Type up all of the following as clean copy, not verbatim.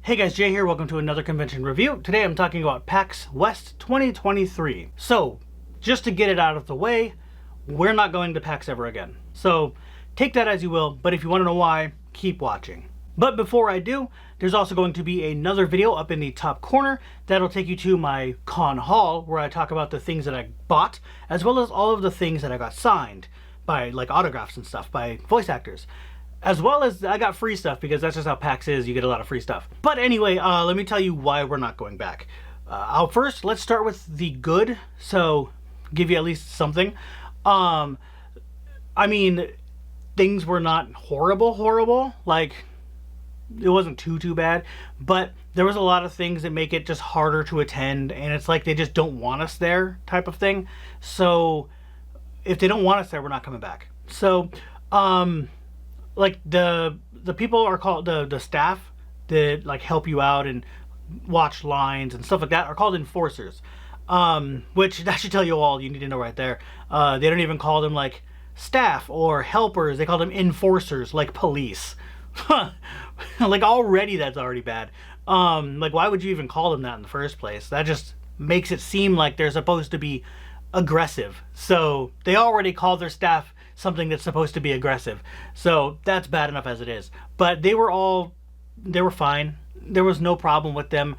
Hey guys, Jay here. Welcome to another convention review. Today I'm talking about Pax West 2023. So, just to get it out of the way, we're not going to PAX ever again. So, take that as you will, but if you want to know why, keep watching. But before I do, there's also going to be another video up in the top corner that'll take you to my con haul, where I talk about the things that I bought, as well as all of the things that I got signed by, like autographs and stuff, by voice actors. As well as I got free stuff, because that's just how PAX is, you get a lot of free stuff. But anyway, let me tell you why we're not going back. Let's start with the good, so give you at least something. I mean, things were not horrible, like, it wasn't too bad, but there was a lot of things that make it just harder to attend, and it's like they just don't want us there type of thing. So, if they don't want us there, we're not coming back. So, like the people are called the staff that like help you out and watch lines and stuff like that are called enforcers, which that should tell you all you need to know right there. They don't even call them like staff or helpers, they call them enforcers, like police. Like already that's already bad. Like why would you even call them that in the first place? That just makes it seem like they're supposed to be aggressive. So they already call their staff something that's supposed to be aggressive. So that's bad enough as it is. But they were fine. There was no problem with them.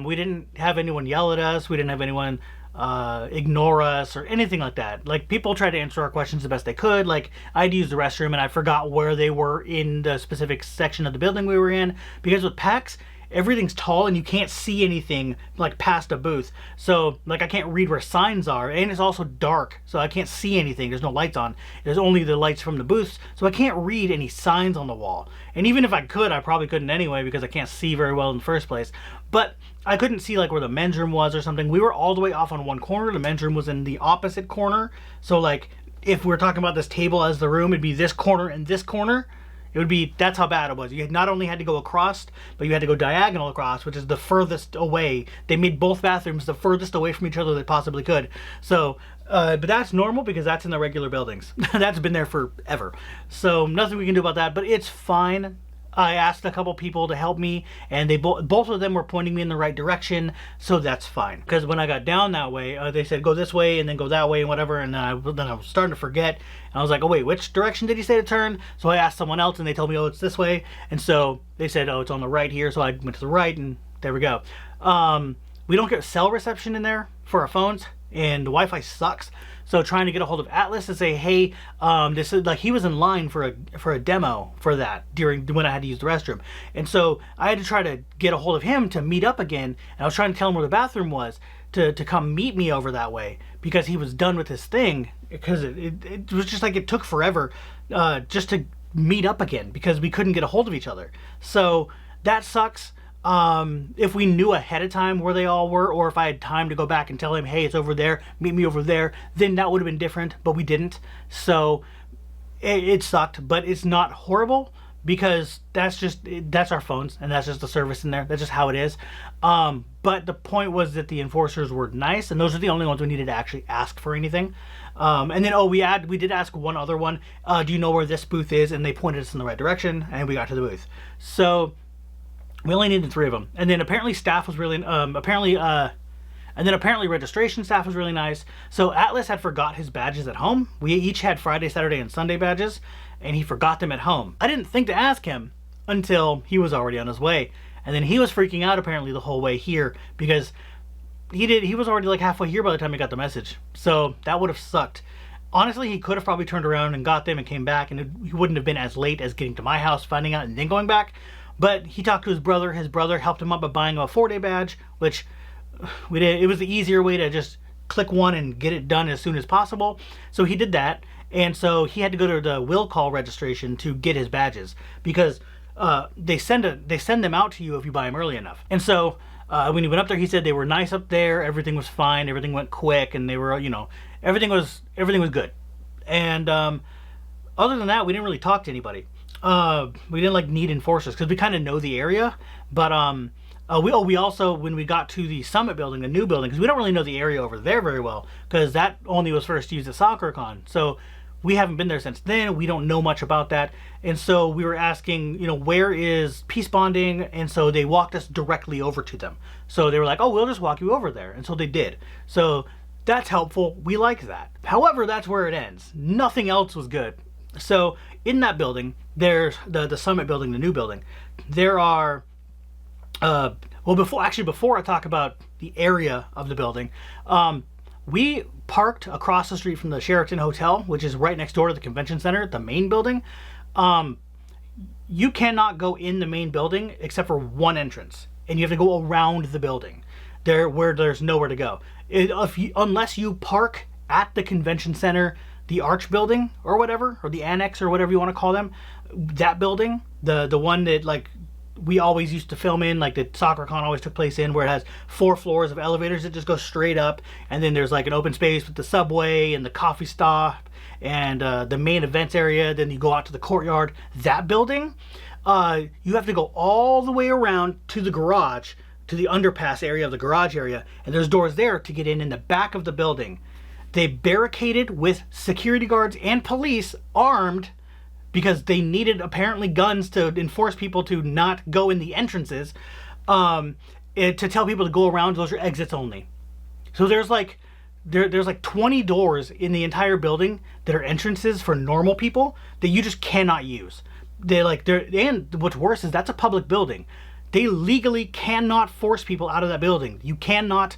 We didn't have anyone yell at us. We didn't have anyone ignore us or anything like that. Like, people tried to answer our questions the best they could. Like, I had to use the restroom and I forgot where they were in the specific section of the building we were in. Because with PAX, everything's tall and you can't see anything like past a booth. So like I can't read where signs are, and it's also dark, so I can't see anything. There's no lights on. There's only the lights from the booths, so I can't read any signs on the wall. And even if I could, I probably couldn't anyway, because I can't see very well in the first place. But I couldn't see like where the men's room was or something. We were all the way off on one corner. The men's room was in the opposite corner. So like if we're talking about this table as the room, it'd be this corner and this corner. It would be, that's how bad it was. You not only had to go across, but you had to go diagonal across, which is the furthest away. They made both bathrooms the furthest away from each other they possibly could. So, but that's normal because that's in the regular buildings. That's been there forever. So nothing we can do about that, but it's fine. I asked a couple people to help me, and they both of them were pointing me in the right direction, so that's fine. Because when I got down that way, they said go this way and then go that way and whatever, and then I was starting to forget, and I was like, oh wait, which direction did he say to turn? So I asked someone else, and they told me, oh, it's this way, and so they said, oh, it's on the right here, so I went to the right, and there we go. We don't get cell reception in there for our phones, and the Wi-Fi sucks. So trying to get a hold of Atlas to say, hey, this is like, he was in line for a demo for that during when I had to use the restroom. And so I had to try to get a hold of him to meet up again. And I was trying to tell him where the bathroom was to come meet me over that way, because he was done with his thing, because it was just like it took forever just to meet up again because we couldn't get a hold of each other. So that sucks. If we knew ahead of time where they all were, or if I had time to go back and tell him, hey, it's over there, meet me over there, then that would have been different, but we didn't. So it sucked, but it's not horrible, because that's our phones, and that's just the service in there. That's just how it is. But the point was that the enforcers were nice, and those are the only ones we needed to actually ask for anything. And then, we did ask one other one, do you know where this booth is? And they pointed us in the right direction, and we got to the booth. So we only needed 3 of them. And then apparently staff was really, apparently registration staff was really nice. So Atlas had forgot his badges at home. We each had Friday, Saturday, and Sunday badges, and he forgot them at home. I didn't think to ask him until he was already on his way. And then he was freaking out apparently the whole way here, because he was already like halfway here by the time he got the message. So that would have sucked. Honestly, he could have probably turned around and got them and came back, and he wouldn't have been as late as getting to my house, finding out, and then going back. But he talked to his brother. His brother helped him up by buying a 4-day badge, which we did. It was the easier way to just click one and get it done as soon as possible. So he did that, and so he had to go to the will call registration to get his badges, because they send them out to you if you buy them early enough. And so when he went up there, he said they were nice up there. Everything was fine. Everything went quick, and they were, everything was good. And other than that, we didn't really talk to anybody. We didn't like need enforcers because we kind of know the area, but we also, when we got to the Summit building, the new building, because we don't really know the area over there very well, because that only was first used at SoccerCon. So we haven't been there since then. We don't know much about that. And so we were asking, you know, where is peace bonding? And so they walked us directly over to them. So they were like, oh, we'll just walk you over there. And so they did. So that's helpful. We like that. However, that's where it ends. Nothing else was good. So in that building, there's the Summit building, the new building. There are, well, before I talk about the area of the building, we parked across the street from the Sheraton Hotel, which is right next door to the convention center, the main building. You cannot go in the main building except for one entrance, and you have to go around the building where there's nowhere to go. Unless you park at the convention center, the Arch building or whatever, or the annex or whatever you want to call them, that building, the one that like we always used to film in, like the SoccerCon always took place in, where it has 4 floors of elevators that just go straight up, and then there's like an open space with the subway and the coffee stop and the main events area. Then you go out to the courtyard. That building, you have to go all the way around to the garage, to the underpass area of the garage area, and there's doors there to get in the back of the building. They barricaded with security guards and police armed because they needed apparently guns to enforce people to not go in the entrances, to tell people to go around. Those are exits only. So there's like there's like 20 doors in the entire building that are entrances for normal people that you just cannot use. And what's worse is that's a public building. They legally cannot force people out of that building. You cannot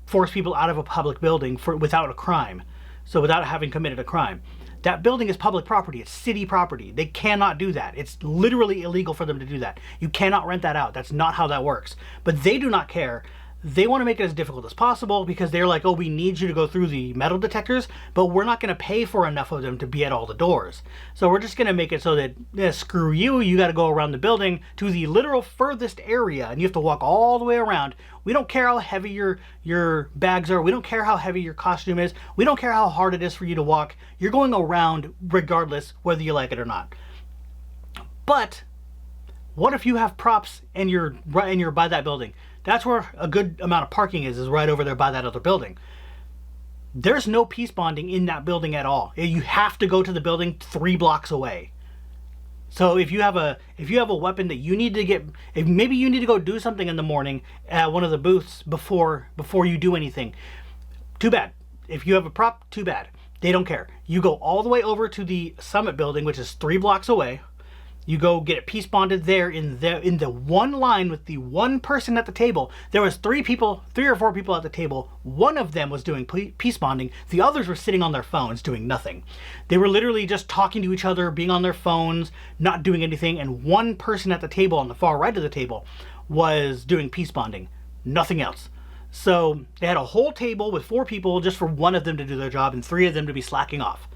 force people out of a public building without a crime. So without having committed a crime. That building is public property. It's city property. They cannot do that. It's literally illegal for them to do that. You cannot rent that out. That's not how that works. But they do not care. They want to make it as difficult as possible because they're like, oh, we need you to go through the metal detectors, but we're not going to pay for enough of them to be at all the doors. So we're just going to make it so that, screw you, you got to go around the building to the literal furthest area, and you have to walk all the way around. We don't care how heavy your bags are. We don't care how heavy your costume is. We don't care how hard it is for you to walk. You're going around regardless whether you like it or not. But what if you have props and you're by that building? That's where a good amount of parking is right over there by that other building. There's no peace bonding in that building at all. You have to go to the building 3 blocks away. So if you have a weapon that you need to get, if maybe you need to go do something in the morning at one of the booths before you do anything, too bad. If you have a prop, too bad. They don't care. You go all the way over to the Summit building, which is 3 blocks away. You go get it peace bonded there in the one line with the one person at the table. There was 3 or 4 people at the table. One of them was doing peace bonding. The others were sitting on their phones doing nothing. They were literally just talking to each other, being on their phones, not doing anything. And one person at the table on the far right of the table was doing peace bonding. Nothing else. So they had a whole table with 4 people just for one of them to do their job and 3 of them to be slacking off.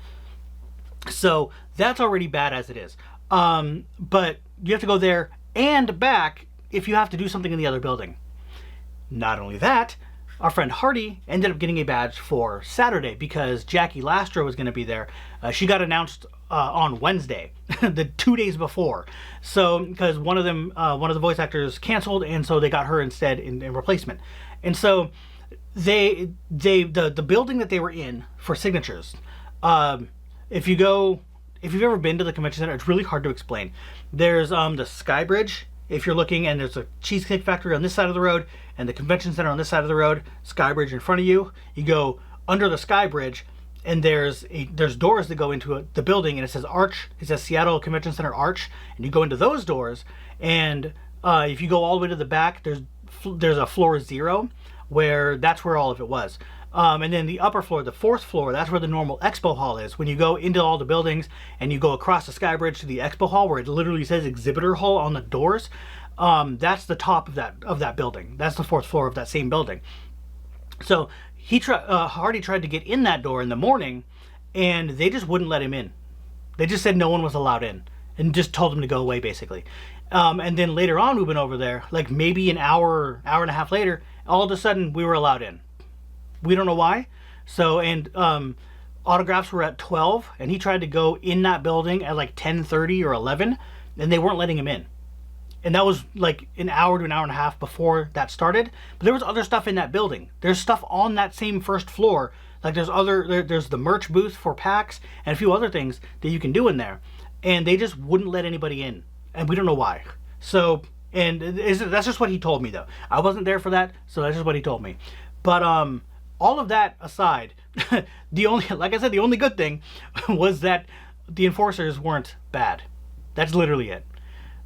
So that's already bad as it is. But you have to go there and back if you have to do something in the other building. Not only that, our friend Hardy ended up getting a badge for Saturday because Jackie Lastro was going to be there. She got announced on Wednesday, the 2 days before. So because one of the voice actors canceled, and so they got her instead in replacement. And so the building that they were in for signatures, if you've ever been to the convention center, it's really hard to explain. There's the Sky Bridge, if you're looking, and there's a Cheesecake Factory on this side of the road, and the convention center on this side of the road, Sky Bridge in front of you. You go under the Sky Bridge, and there's doors that go into the building, and it says Arch. It says Seattle Convention Center Arch, and you go into those doors, and if you go all the way to the back, there's a floor 0, where that's where all of it was. And then the upper floor, the 4th floor, that's where the normal expo hall is. When you go into all the buildings and you go across the Sky Bridge to the expo hall, where it literally says exhibitor hall on the doors, that's the top of that building. That's the 4th floor of that same building. So Hardy tried to get in that door in the morning, and they just wouldn't let him in. They just said no one was allowed in, and just told him to go away, basically. And then later on, we went over there, like maybe an hour and a half later, all of a sudden we were allowed in. We don't know why. So, and autographs were at 12, and he tried to go in that building at like 10:30 or 11, and they weren't letting him in. And that was like an hour to an hour and a half before that started. But there was other stuff in that building. There's stuff on that same 1st floor Like there's the merch booth for PAX and a few other things that you can do in there, and they just wouldn't let anybody in, and we don't know why. So, and that's just what he told me though. I wasn't there for that, so that's just what he told me. But all of that aside, like I said, the only good thing was that the enforcers weren't bad. That's literally it.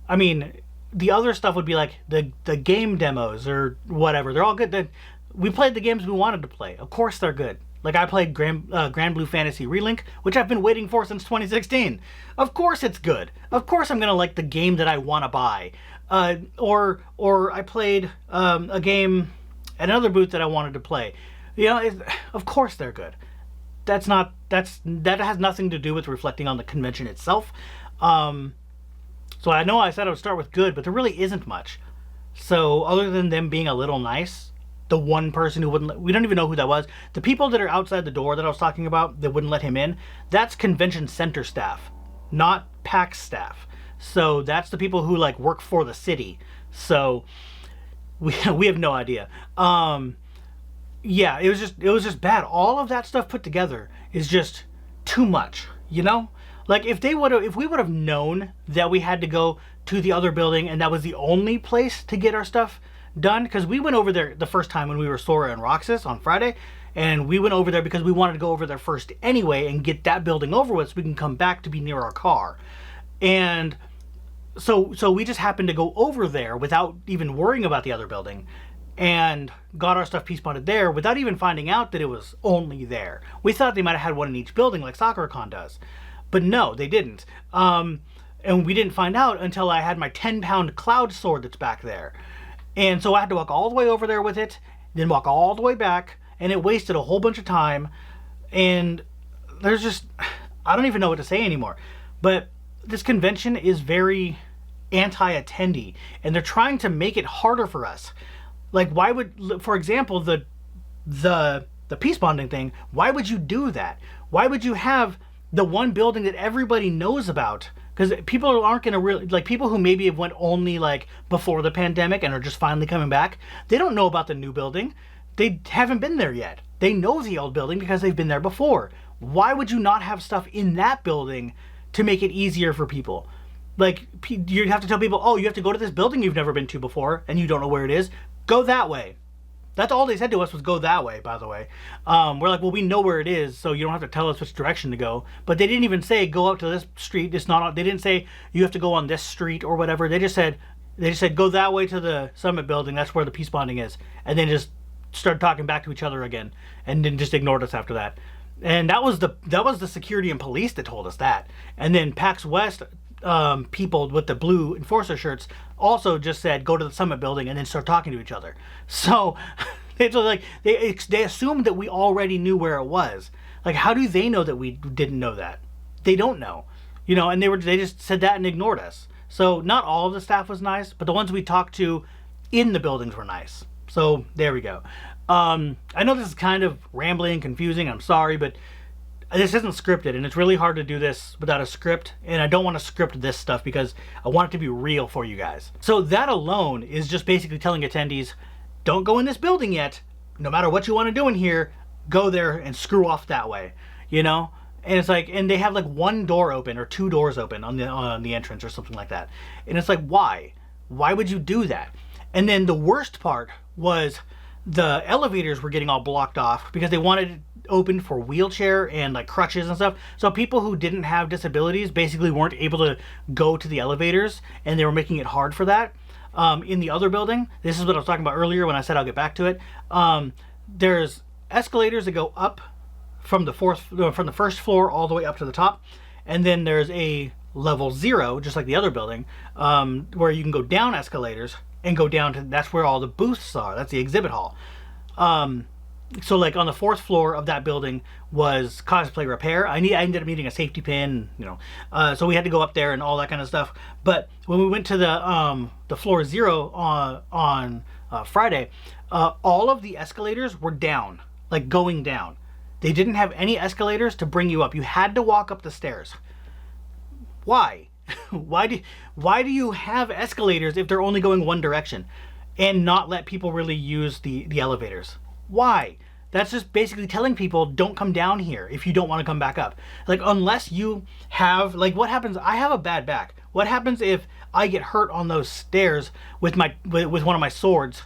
I mean, the other stuff would be like the game demos or whatever. They're all good. We played the games we wanted to play. Of course they're good. Like I played Grand Blue Fantasy Relink, which I've been waiting for since 2016. Of course it's good. Of course I'm gonna like the game that I want to buy. Or I played a game at another booth that I wanted to play. You know, of course they're good. That has nothing to do with reflecting on the convention itself. So I know I said I would start with good, but there really isn't much. So other than them being a little nice, the one person who wouldn't, we don't even know who that was. The people that are outside the door that I was talking about that wouldn't let him in, that's convention center staff, not PAX staff. So that's the people who like work for the city. So we have no idea. Yeah, it was just bad. All of that stuff put together is just too much, you know? Like if we would have known that we had to go to the other building and that was the only place to get our stuff done, because we went over there the first time when we were Sora and Roxas on Friday, and we went over there because we wanted to go over there first anyway and get that building over with so we can come back to be near our car. And so we just happened to go over there without even worrying about the other building and got our stuff piece-bonded there without even finding out that it was only there. We thought they might have had one in each building like SoccerCon does. But no, they didn't. And we didn't find out until I had my 10-pound cloud sword that's back there. And so I had to walk all the way over there with it, then walk all the way back, and it wasted a whole bunch of time. And there's just, I don't even know what to say anymore. But this convention is very anti-attendee, and they're trying to make it harder for us. Like, why would, for example, the peace bonding thing, why would you do that? Why would you have the one building that everybody knows about? Because people aren't going to really, like people who maybe have went only like before the pandemic and are just finally coming back, they don't know about the new building. They haven't been there yet. They know the old building because they've been there before. Why would you not have stuff in that building to make it easier for people? Like, you have to tell people, oh, you have to go to this building you've never been to before and you don't know where it is. Go that way. That's all they said to us was go that way, by the way. We're like, well, we know where it is, so you don't have to tell us which direction to go. But they didn't even say go up to this street. It's not. They didn't say you have to go on this street or whatever. They just said go that way to the Summit building. That's where the peace bonding is. And then just started talking back to each other again, and then just ignored us after that. And that was the security and police that told us that. And then Pax West people with the blue enforcer shirts also just said go to the Summit building and then start talking to each other. So it's like they assumed that we already knew where it was. Like, how do they know that we didn't know that? They don't know, you know. And they just said that and ignored us. So not all of the staff was nice, but the ones we talked to in the buildings were nice. So there we go. I know this is kind of rambling and confusing. I'm sorry, but this isn't scripted, and it's really hard to do this without a script, and I don't want to script this stuff because I want it to be real for you guys. So that alone is just basically telling attendees, don't go in this building yet. No matter what you want to do in here, go there and screw off that way, you know? And it's like, and they have like one door open or two doors open on the entrance or something like that. And it's like, why? Why would you do that? And then the worst part was the elevators were getting all blocked off because they wanted it open for wheelchair and like crutches and stuff. So people who didn't have disabilities basically weren't able to go to the elevators, and they were making it hard for that. In the other building, this is what I was talking about earlier when I said I'll get back to it. There's escalators that go up from the first floor all the way up to the top, and then there's a level 0, just like the other building, where you can go down escalators and go down to, that's where all the booths are. That's the exhibit hall. So like on the 4th floor of that building was cosplay repair. I ended up needing a safety pin, you know, so we had to go up there and all that kind of stuff. But when we went to the floor 0 on Friday, all of the escalators were down, like going down. They didn't have any escalators to bring you up. You had to walk up the stairs. Why? Why do you have escalators if they're only going one direction, and not let people really use the elevators? Why? That's just basically telling people don't come down here if you don't want to come back up. Like, unless you have, like, what happens, I have a bad back. What happens if I get hurt on those stairs with one of my swords,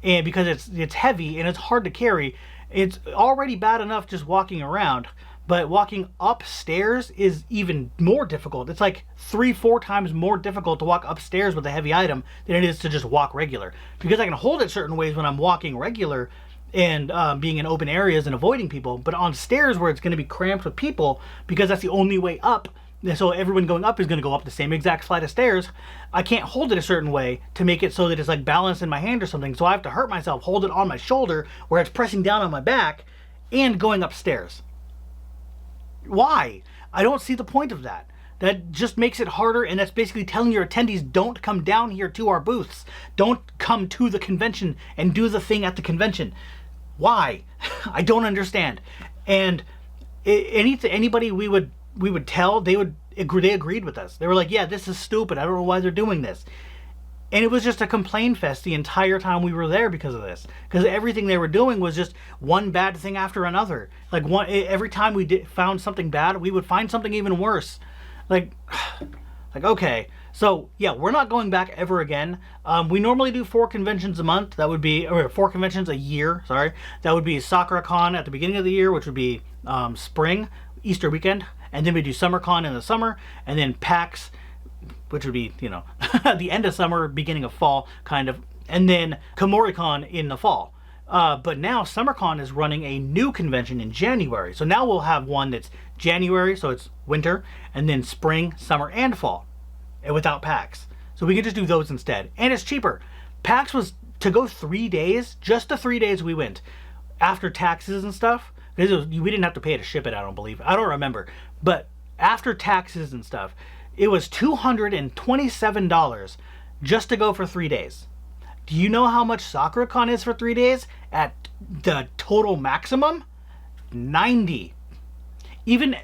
and because it's heavy and it's hard to carry? It's already bad enough just walking around, but walking upstairs is even more difficult. It's like 3-4 times more difficult to walk upstairs with a heavy item than it is to just walk regular. Because I can hold it certain ways when I'm walking regular and being in open areas and avoiding people, but on stairs where it's going to be cramped with people, because that's the only way up, so everyone going up is going to go up the same exact flight of stairs, I can't hold it a certain way to make it so that it's like balanced in my hand or something. So I have to hurt myself, hold it on my shoulder where it's pressing down on my back and going upstairs. Why? I don't see the point of that. That just makes it harder, and that's basically telling your attendees don't come down here to our booths. Don't come to the convention and do the thing at the convention. Why? I don't understand. And anybody we would tell, they agreed with us. They were like, yeah, this is stupid. I don't know why they're doing this. And it was just a complaint fest the entire time we were there because of this. Because everything they were doing was just one bad thing after another. Like, every time we found something bad, we would find something even worse. Like, okay. So, yeah, we're not going back ever again. We normally do 4 conventions a month. That would be, or 4 conventions a year, sorry. That would be SakuraCon at the beginning of the year, which would be spring, Easter weekend. And then we do SummerCon in the summer. And then PAX, which would be, the end of summer, beginning of fall, kind of. And then KomoriCon in the fall. But now SummerCon is running a new convention in January. So now we'll have one that's January, so it's winter, and then spring, summer, and fall, and without PAX. So we can just do those instead. And it's cheaper. PAX was to go 3 days, just the 3 days we went, after taxes and stuff. We didn't have to pay to ship it, I don't believe. I don't remember. But after taxes and stuff, it was $227 just to go for 3 days. Do you know how much SakuraCon is for 3 days at the total maximum? $90. Even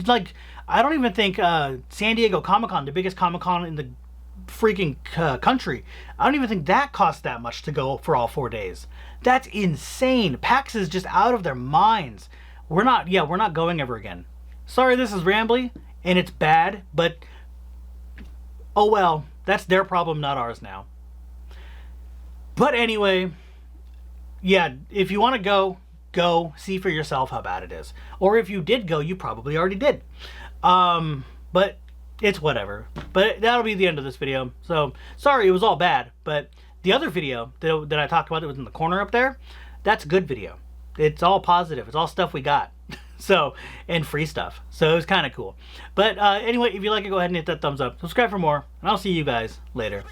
like, I don't even think San Diego Comic-Con, the biggest Comic-Con in the freaking country, I don't even think that costs that much to go for all 4 days. That's insane. PAX is just out of their minds. We're not going ever again. Sorry this is rambly and it's bad, but oh well, that's their problem, not ours now. But anyway, yeah, if you want to go see for yourself how bad it is. Or if you did go, you probably already did. But it's whatever. But that'll be the end of this video. So, sorry it was all bad, but the other video that I talked about that was in the corner up there, that's good video. It's all positive. It's all stuff we got. So, and free stuff. So it was kind of cool. But anyway, if you like it, go ahead and hit that thumbs up. Subscribe for more, and I'll see you guys later.